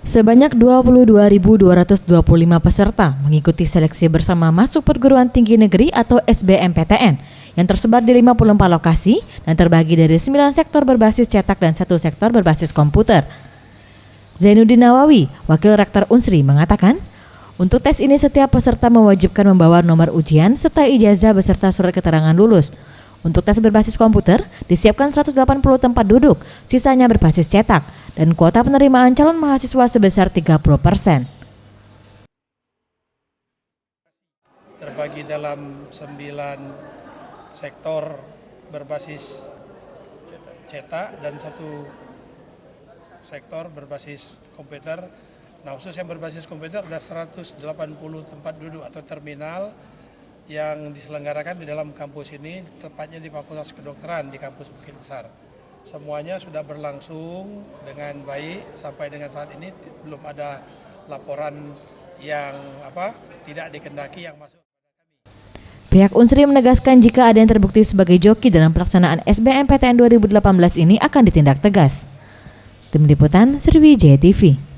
Sebanyak 22.225 peserta mengikuti seleksi bersama masuk perguruan tinggi negeri atau SBMPTN yang tersebar di 54 lokasi dan terbagi dari 9 sektor berbasis cetak dan 1 sektor berbasis komputer. Zainuddin Nawawi, Wakil Rektor Unsri, mengatakan, untuk tes ini setiap peserta mewajibkan membawa nomor ujian serta ijazah beserta surat keterangan lulus. Untuk tes berbasis komputer, disiapkan 180 tempat duduk, sisanya berbasis cetak, dan kuota penerimaan calon mahasiswa sebesar 30%. Terbagi dalam 9 sektor berbasis cetak dan 1 sektor berbasis komputer. Nah, khusus yang berbasis komputer ada 180 tempat duduk atau terminal yang diselenggarakan di dalam kampus ini, tepatnya di Fakultas Kedokteran di kampus Bukit Besar. Semuanya sudah berlangsung dengan baik sampai dengan saat ini, belum ada laporan yang tidak dikehendaki yang masuk. Pihak Unsri menegaskan jika ada yang terbukti sebagai joki dalam pelaksanaan SBMPTN 2018 ini akan ditindak tegas. Tim Liputan Sriwijaya TV.